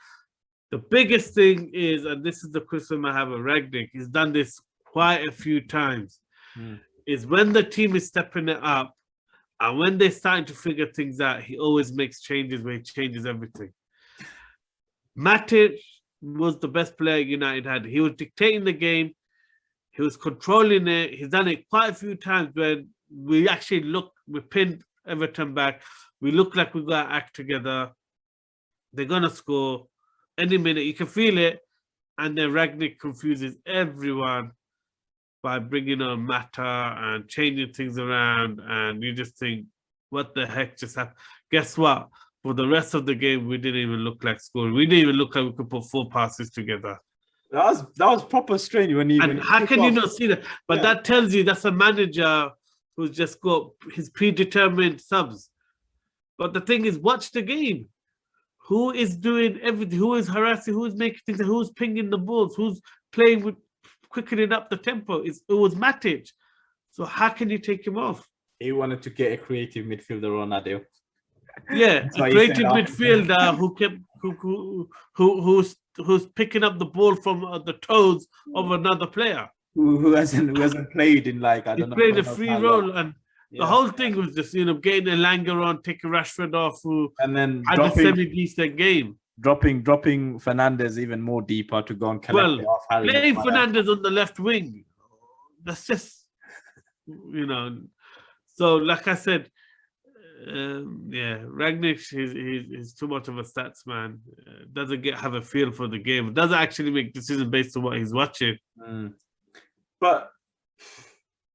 the biggest thing is, and this is the criticism I have of Rangnick, he's done this quite a few times, is when the team is stepping it up and when they're starting to figure things out, he always makes changes where he changes everything. Matic was the best player United had. He was dictating the game. He was controlling it. He's done it quite a few times when we pinned Everton back. We look like we've got to act together. They're going to score any minute. You can feel it. And then Rangnick confuses everyone by bringing on Mata and changing things around. And you just think, what the heck just happened? Guess what? For the rest of the game, we didn't even look like scoring. We didn't even look like we could put 4 passes together. That was proper strange when he. And how can you not see that? But that tells you that's a manager who's just got his predetermined subs. But the thing is, watch the game. Who is doing everything? Who is harassing? Who is making things? Who's pinging the balls? Who's playing with quickening up the tempo? It was Matic. So how can you take him off? He wanted to get a creative midfielder on Adil. Yeah, a creative midfielder who's picking up the ball from the toes of another player who hasn't played in like I don't know. He played a free role, and the whole thing was just getting a Langer on, taking Rashford off, and then had a semi-decent game. Dropping Fernandez even more deeper to go and collect it off Harry. Playing Fernandez on the left wing, that's just So like I said. Rangnick he's too much of a stats man. Doesn't have a feel for the game. Doesn't actually make decisions based on what he's watching. But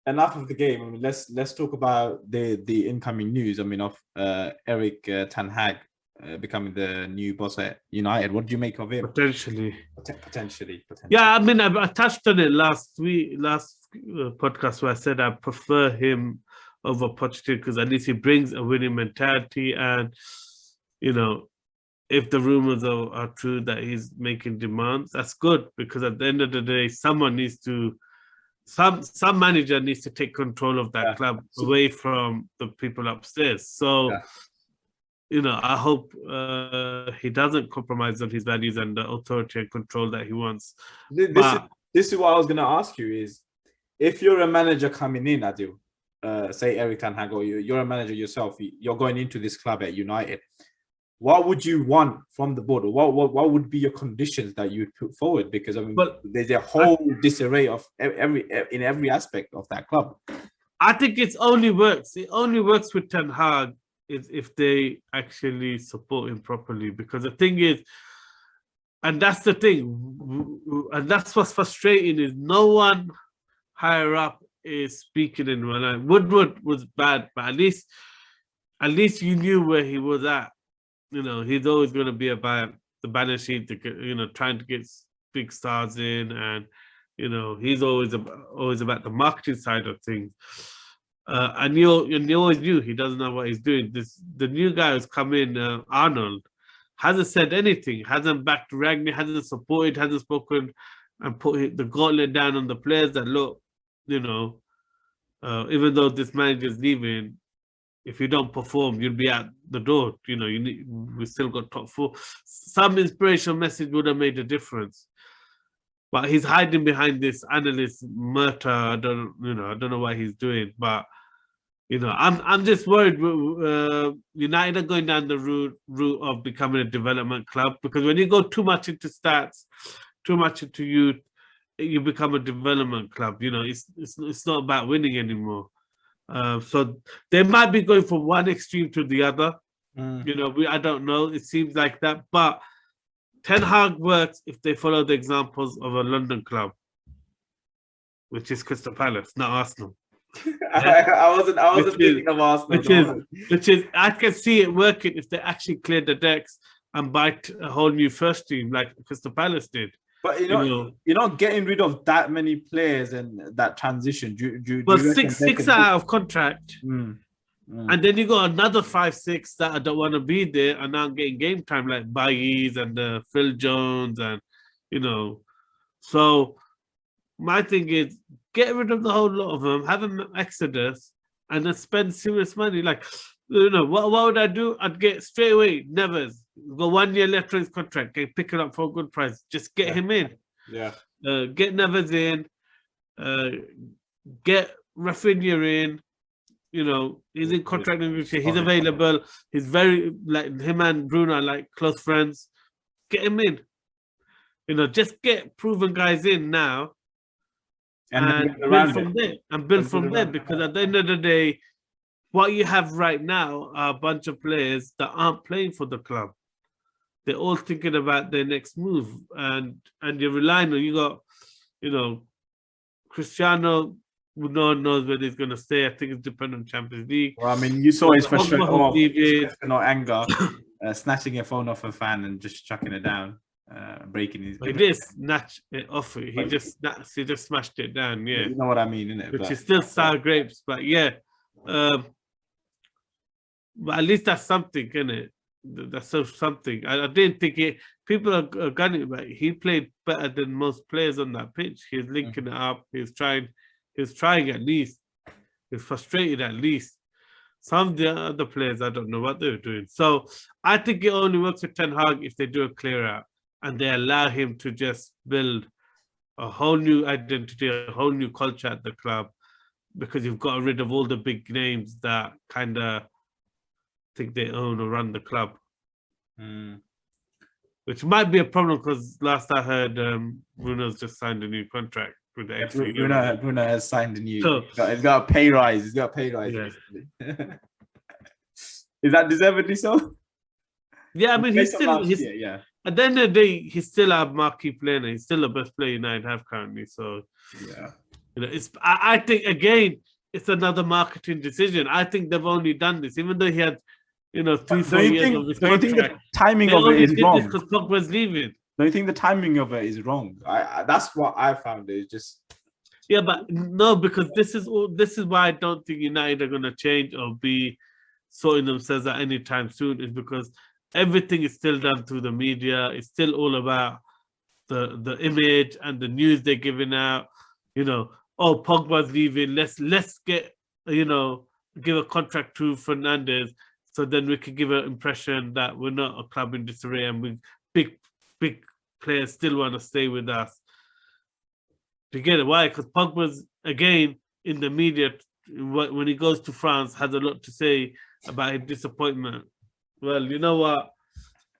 enough of the game. I mean, let's talk about the incoming news. I mean, of Erik ten Hag becoming the new boss at United. What do you make of it? Potentially. Yeah, I mean, I touched on it last podcast where I said I prefer him over Pochettino because at least he brings a winning mentality, and if the rumors are true that he's making demands, that's good, because at the end of the day, some manager needs to take control of that club away from the people upstairs. So I hope he doesn't compromise on his values and the authority and control that he wants. This is what I was going to ask you, is if you're a manager coming in, Adil, say Erik ten Hag, or you're a manager yourself, you're going into this club at United, what would you want from the board? Or what would be your conditions that you would put forward? Because I mean, there's a whole disarray of every aspect of that club. I think it only works with Ten Hag is if they actually support him properly. Because the thing is, and that's the thing, and that's what's frustrating, is no one higher up is speaking in one eye. Woodward was bad, but at least you knew where he was at. He's always going to be about the balance sheet, trying to get big stars in, and he's always about the marketing side of things. And you always knew he doesn't know what he's doing. The new guy who's come in, Arnold, hasn't said anything, hasn't backed Rangnick, hasn't supported, hasn't spoken, and put the gauntlet down on the players that look. Even though this manager's leaving, if you don't perform, you'll be at the door. We still got top 4. Some inspirational message would have made a difference, but he's hiding behind this analyst Murta. I don't know what he's doing, but I'm just worried. United are going down the route of becoming a development club, because when you go too much into stats, too much into youth, you become a development club. It's not about winning anymore. So they might be going from one extreme to the other. I don't know. It seems like that. But Ten Hag works if they follow the examples of a London club, which is Crystal Palace, not Arsenal. I wasn't Which is thinking of Arsenal. which is which is I can see it working if they actually clear the decks and buy a whole new first team like Crystal Palace did. But You know, you're not getting rid of that many players and that transition. Do but you reckon they six can do? are out of contract. Mm. And then you got another 5, 6 that I don't want to be there and now getting game time, like Bailly's and Phil Jones, and you know. So my thing is get rid of the whole lot of them, have an exodus, and then spend serious money. Like, you know, what would I do? I'd get straight away Nevers. Got 1 year left on his contract. Pick it up for a good price. Just get him in. Yeah. Get Nevers in. Get Rafinha in. You know, he's in contract negotiation. He's available. He's very like him and Bruno are like close friends. Get him in. You know, just get proven guys in now, and build from there. And build from there, because at the end of the day, what you have right now are a bunch of players that aren't playing for the club. They're all thinking about their next move, and you're relying on, you got, you know, Cristiano. No one knows whether he's going to stay. I think it's dependent on Champions League. Well, I mean, you saw his frustration or anger, snatching a phone off a fan and just chucking it down, breaking his. He did snatch it off. He just smashed it down. Yeah, you know what I mean, innit? Which is still sour grapes, but yeah. But at least that's something, isn't it? That's something. I didn't think people are gunning it, but he played better than most players on that pitch. He was linking it up. He was trying at least. He was frustrated at least. Some of the other players, I don't know what they were doing. So I think it only works with Ten Hag if they do a clear out and they allow him to just build a whole new identity, a whole new culture at the club, because you've got rid of all the big names that kind of think they own or run the club. Which might be a problem, because last I heard, Bruno's just signed a new contract with the Bruno has signed a new. He's got a pay rise. He's got a pay rise. Yeah. Is that deservedly so? Yeah, I mean, he's at the end of the day, he's still a marquee player. He's still the best player United have currently. So yeah, you know, I think again, it's another marketing decision. I think they've only done this, even though he had, you know, 3-4 years of his contract. Do you think the timing of it is wrong? Because Pogba's leaving. Do you think the timing of it is wrong? That's what I found. It's just but no, because this is why I don't think United are going to change or be sorting themselves out anytime soon. Is because everything is still done through the media. It's still all about the image and the news they're giving out. You know, oh, Pogba's leaving. Let's get, you know, give a contract to Fernandes, so then we can give an impression that we're not a club in disarray and we big players still want to stay with us. To get it, why? Because Pogba's, again, in the media, when he goes to France, has a lot to say about his disappointment. Well, you know what?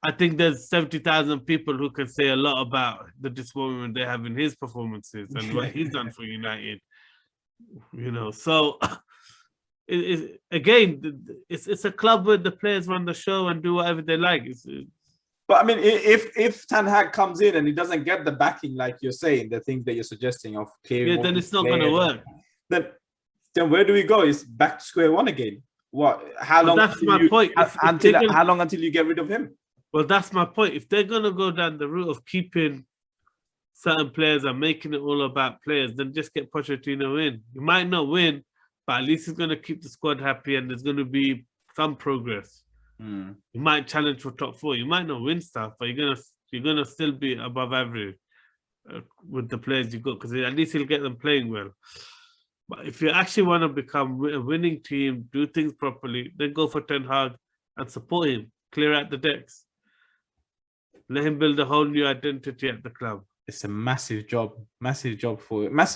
I think there's 70,000 people who can say a lot about the disappointment they have in his performances and what he's done for United. You know, so it's a club where the players run the show and do whatever they like. But I mean, if Ten Hag comes in and he doesn't get the backing, like you're saying, the things that you're suggesting of clearing, then it's not going to work. Then where do we go? It's back to square one again. What? How long? That's my point. How long until you get rid of him? Well, that's my point. If they're going to go down the route of keeping certain players and making it all about players, then just get Pochettino in. You might not win, but at least he's going to keep the squad happy and there's going to be some progress. You might challenge for top 4. You might not win stuff, but you're gonna still be above average with the players you got, because at least he'll get them playing well. But if you actually want to become a winning team, do things properly, then go for Ten Hag and support him. Clear out the decks. Let him build a whole new identity at the club. It's a massive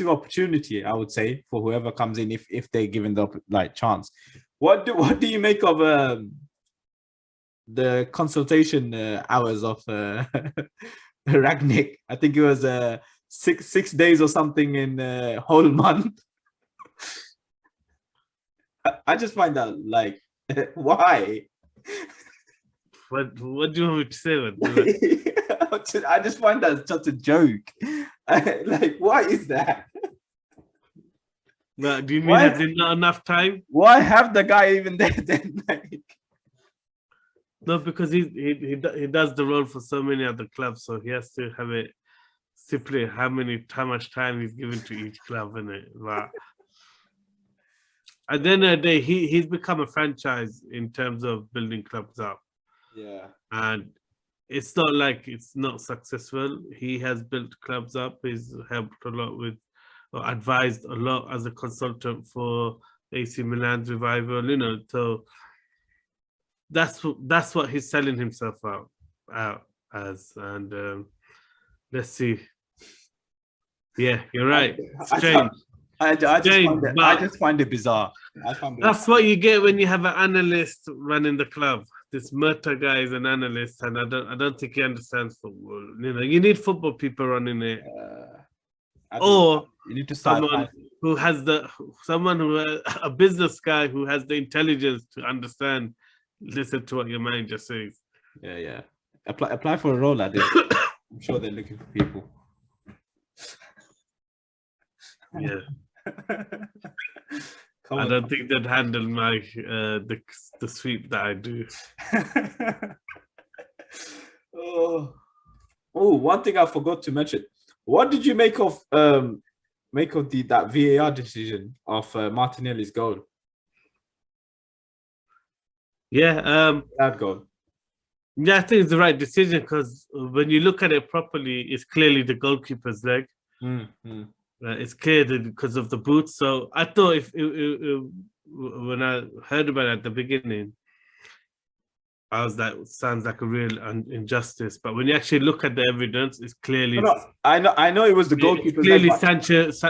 opportunity, I would say, for whoever comes in if they're given the chance. What do you make of the consultation hours of Ragnick? I think it was 6 days or something in a whole month. I just find that why? What do you want me to say? I just find that such a joke. Why is that? But do you mean Why? has there not enough time? Why have the guy even there then? Like, No, because he does the role for so many other clubs, so he has to have it stipulate how much time he's given to each club in it. But at the end of the day, he's become a franchise in terms of building clubs up, yeah. and it's not like it's not successful. He has built clubs up. He's helped a lot with, or advised a lot as a consultant for AC Milan's revival. You know, so that's what he's selling himself out as. And let's see. Yeah, you're right. Strange. I just find it bizarre. That's what you get when you have an analyst running the club. This Murta guy is an analyst, and I don't think he understands football. You know, you need football people running it, or you need to start someone who has a business guy who has the intelligence to understand. Listen to what your manager says. Yeah. Apply for a role like this. I'm sure they're looking for people. Yeah. I don't think they'd handle my the sweep that I do. One thing I forgot to mention. What did you make of that VAR decision of Martinelli's goal? Yeah, that goal. Yeah, I think it's the right decision because when you look at it properly, it's clearly the goalkeeper's leg. It's clear that because of the boots. So I thought when I heard about it at the beginning, I was like, sounds like a real injustice. But when you actually look at the evidence, it's clearly. I know it was the goalkeeper. Clearly, Sanchez.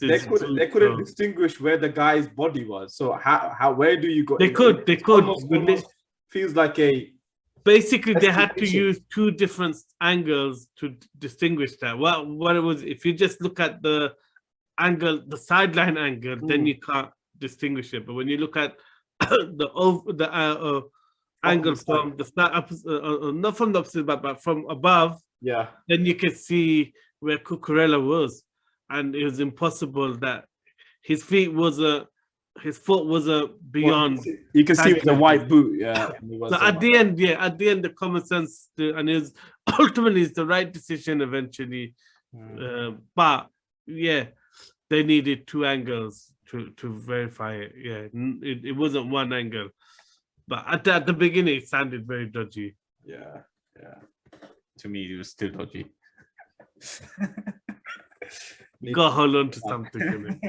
They couldn't distinguish where the guy's body was. So where do you go? They could. Almost feels like a. Basically, they had to use two different angles to distinguish that. What it was, if you just look at the angle, the sideline angle, then you can't distinguish it. But when you look at the angle from the not from the opposite, but from above, then you can see where Cucurella was, and it was impossible that his foot was beyond. Well, you can see with the white boot. Yeah. So at the end, the common sense and is ultimately it's the right decision eventually. But yeah, they needed two angles to verify it. Yeah, it wasn't one angle. But at the beginning, it sounded very dodgy. Yeah. To me, it was still dodgy. You got to hold on to something.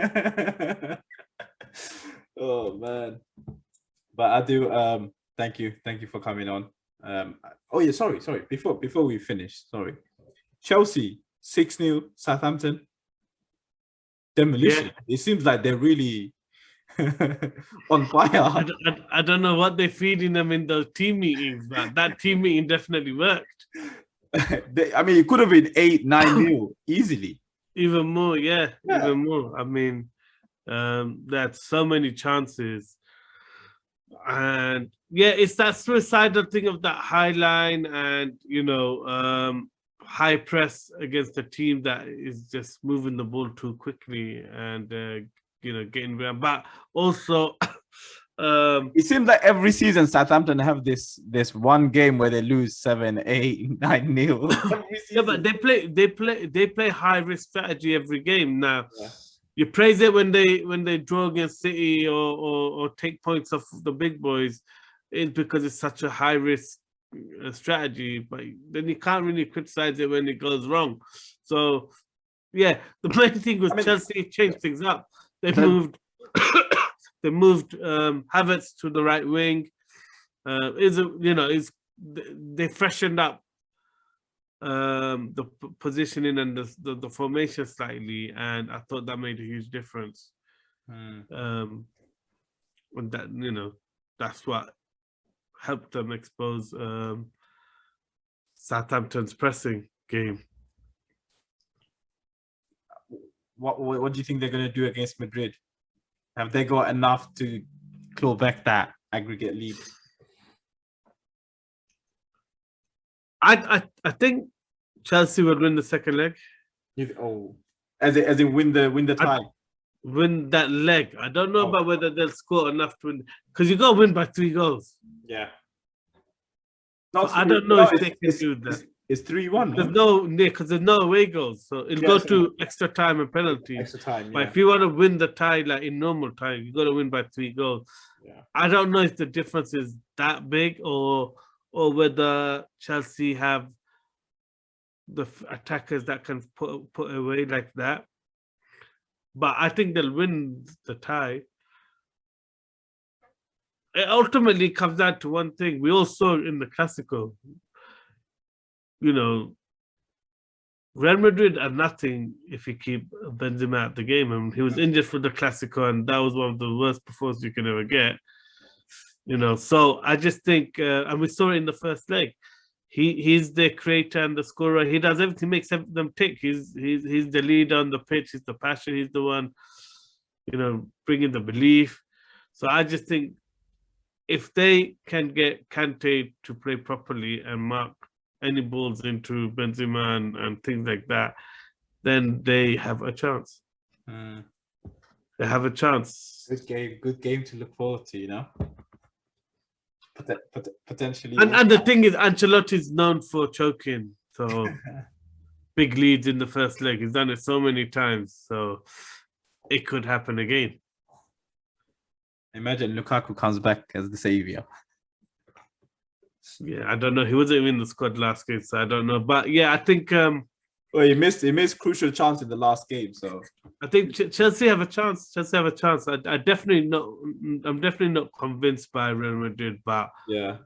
Oh man, but I do thank you for coming on. Sorry, before we finish, Chelsea 6-0 Southampton demolition. It seems like they're really on fire. I don't know what they're feeding them in those team meetings, but that team meeting definitely worked. It could have been 8-9-0 easily. Even more, even more. I mean, they had so many chances, and it's that suicidal thing of that high line and high press against a team that is just moving the ball too quickly and getting around. But also, it seems like every season Southampton have this one game where they lose 7-8 9-0. Yeah, but they play high risk strategy every game now. You praise it when they draw against City or take points off the big boys, it's because it's such a high risk strategy. But then you can't really criticize it when it goes wrong. So the main thing was Chelsea changed things up. They moved Havertz to the right wing. They freshened up the positioning and the formation slightly, and I thought that made a huge difference. And that that's what helped them expose Southampton's pressing game. What do you think they're going to do against Madrid? Have they got enough to claw back that aggregate lead? I think Chelsea will win the second leg. As in win the tie. win that leg. I don't know Oh. about whether they'll score enough to win, because you got to win by 3 goals. Yeah. So I don't know if they can do that. It's 3-1. There's because there's no away goals, so it'll go to extra time and penalties. Extra time. But if you want to win the tie like in normal time, you got to win by 3 goals. Yeah. I don't know if the difference is that big, or whether Chelsea have the attackers that can put away like that. But I think they'll win the tie. It ultimately comes down to one thing. We all saw in the Clasico, you know, Real Madrid are nothing if you keep Benzema out the game. And he was injured for the Clasico, and that was one of the worst performances you can ever get. You know, so I just think, and we saw it in the first leg. He's the creator and the scorer. He does everything, makes them tick. He's the leader on the pitch. He's the passion. He's the one, you know, bringing the belief. So I just think if they can get Kante to play properly and mark any balls into Benzema and things like that, then they have a chance. They have a chance. Good game to look forward to, you know. Potentially. And the thing is, Ancelotti's known for choking. So big leads in the first leg. He's done it so many times. So it could happen again. Imagine Lukaku comes back as the savior. Yeah, I don't know. He wasn't even in the squad last game, so I don't know. But yeah, I think well, he missed crucial chance in the last game, so I think Chelsea have a chance. Chelsea have a chance. I'm definitely not convinced by Real Madrid, but yeah,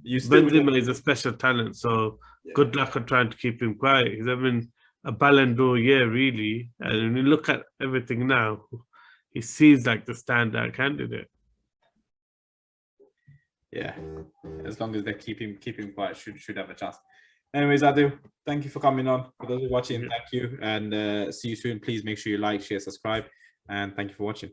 Benzema is a special talent. So good luck on trying to keep him quiet. He's having a Ballon d'Or year, really. And when you look at everything now, he seems like the standout candidate. Yeah, as long as they keep him quiet, should have a chance. Anyways, Adu, thank you for coming on. For those who are watching, thank you, and see you soon. Please make sure you like, share, subscribe, and thank you for watching.